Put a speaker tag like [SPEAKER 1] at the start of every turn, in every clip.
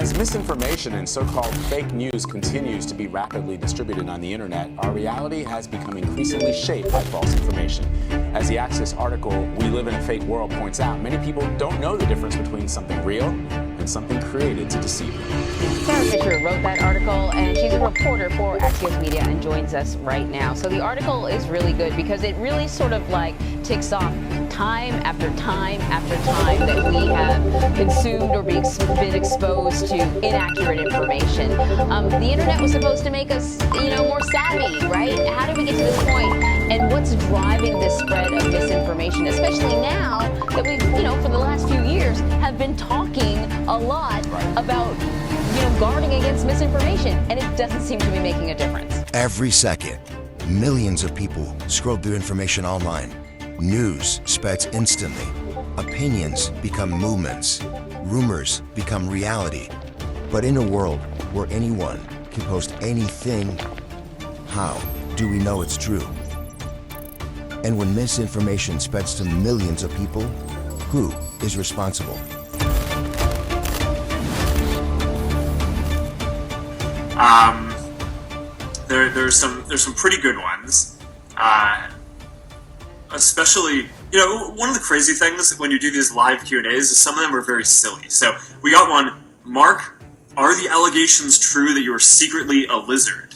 [SPEAKER 1] As misinformation and so-called fake news continues to be rapidly distributed on the internet, our reality has become increasingly shaped by false information. As the Axios article, "We Live in a Fake World," points out, many people don't know the difference between something real and something created to deceive them.
[SPEAKER 2] Sarah Fisher wrote that article, and she's a reporter for Axios Media and joins us right now. So the article is really good because it really sort of like ticks off time after time after time that we have consumed or been exposed to inaccurate information. The internet was supposed to make us, more savvy, right? How did we get to this point? And what's driving this spread of misinformation, especially now that we've, for the last few years, have been talking a lot about, guarding against misinformation, and it doesn't seem to be making a difference.
[SPEAKER 3] Every second, millions of people scroll through information online. News spreads instantly. Opinions become movements. Rumors become reality. But in a world where anyone can post anything, how do we know it's true? And when misinformation spreads to millions of people, who is responsible?
[SPEAKER 4] There's some pretty good ones. Especially, one of the crazy things when you do these live Q&As is some of them are very silly. So we got one. Mark, are the allegations true that you are secretly a lizard?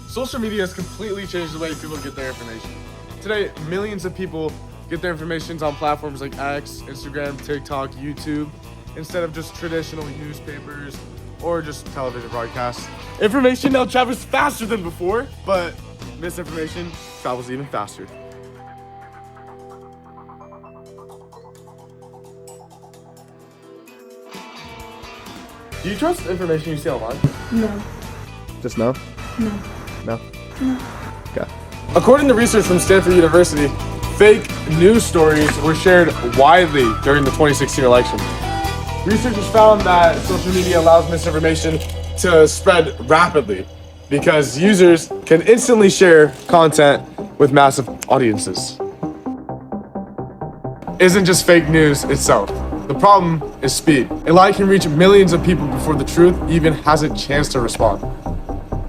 [SPEAKER 5] Social media has completely changed the way people get their information. Today, millions of people get their information on platforms like X, Instagram, TikTok, YouTube, instead of just traditional newspapers or just television broadcasts. Information now travels faster than before, but misinformation travels even faster. Do you trust information you see online?
[SPEAKER 6] No.
[SPEAKER 5] Just no?
[SPEAKER 6] No.
[SPEAKER 5] No? No. Okay. According to research from Stanford University, fake news stories were shared widely during the 2016 election. Researchers found that social media allows misinformation to spread rapidly because users can instantly share content with massive audiences. Isn't just fake news itself. The problem is speed. A lie can reach millions of people before the truth even has a chance to respond.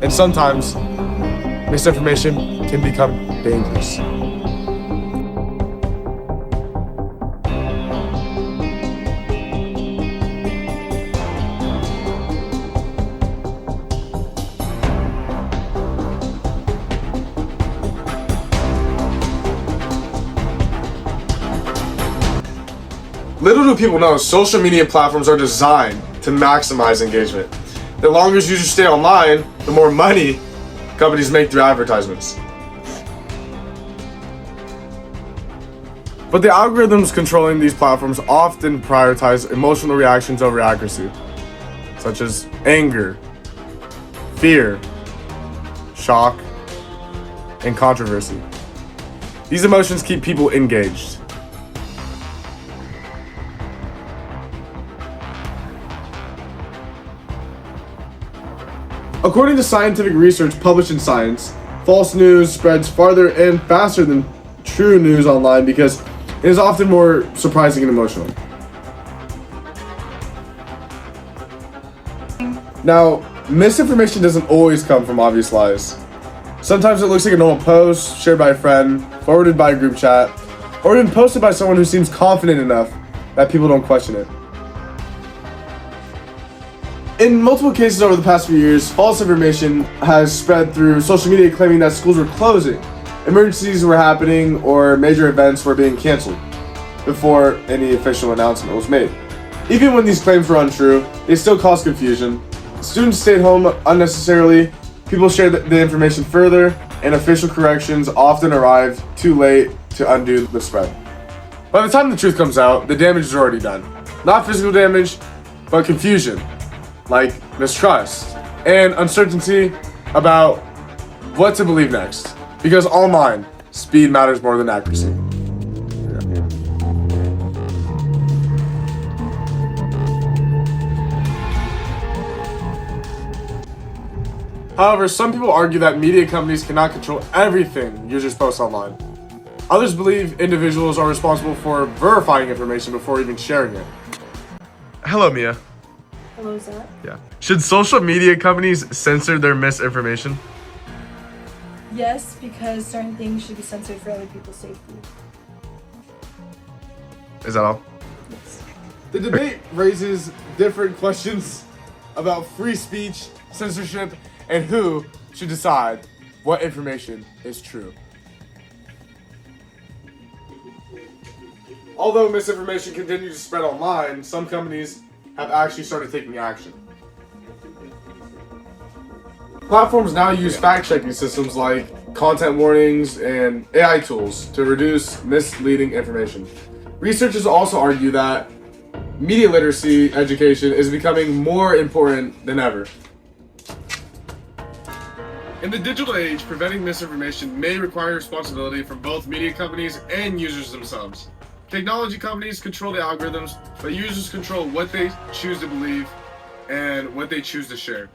[SPEAKER 5] And sometimes, misinformation can become dangerous. Little do people know, social media platforms are designed to maximize engagement. The longer users stay online, the more money companies make through advertisements. But the algorithms controlling these platforms often prioritize emotional reactions over accuracy, such as anger, fear, shock, and controversy. These emotions keep people engaged. According to scientific research published in Science, false news spreads farther and faster than true news online because it is often more surprising and emotional. Now, misinformation doesn't always come from obvious lies. Sometimes it looks like a normal post shared by a friend, forwarded by a group chat, or even posted by someone who seems confident enough that people don't question it. In multiple cases over the past few years, false information has spread through social media claiming that schools were closing, emergencies were happening, or major events were being canceled before any official announcement was made. Even when these claims were untrue, they still caused confusion. Students stayed home unnecessarily, people shared the information further, and official corrections often arrived too late to undo the spread. By the time the truth comes out, the damage is already done. Not physical damage, but confusion, like mistrust and uncertainty about what to believe next. Because online, speed matters more than accuracy. However, some people argue that media companies cannot control everything users post online. Others believe individuals are responsible for verifying information before even sharing it. Hello, Mia.
[SPEAKER 6] Hello, Zach.
[SPEAKER 5] Yeah. Should social media companies censor their misinformation?
[SPEAKER 6] Yes, because certain things should be censored for other people's safety.
[SPEAKER 5] Is that all?
[SPEAKER 6] Yes.
[SPEAKER 5] The debate raises different questions about free speech, censorship, and who should decide what information is true. Although misinformation continues to spread online, some companies have actually started taking action. Platforms now use fact-checking systems like content warnings and AI tools to reduce misleading information. Researchers also argue that media literacy education is becoming more important than ever. In the digital age, preventing misinformation may require responsibility from both media companies and users themselves. Technology companies control the algorithms, but users control what they choose to believe and what they choose to share.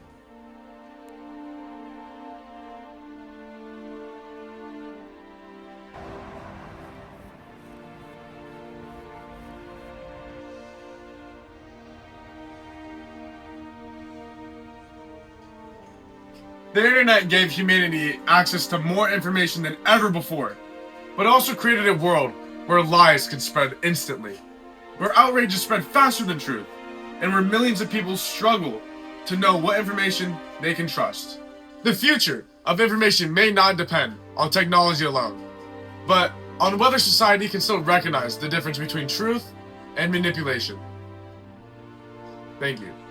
[SPEAKER 5] The internet gave humanity access to more information than ever before, but also created a world where lies could spread instantly, where outrage is spread faster than truth, and where millions of people struggle to know what information they can trust. The future of information may not depend on technology alone, but on whether society can still recognize the difference between truth and manipulation. Thank you.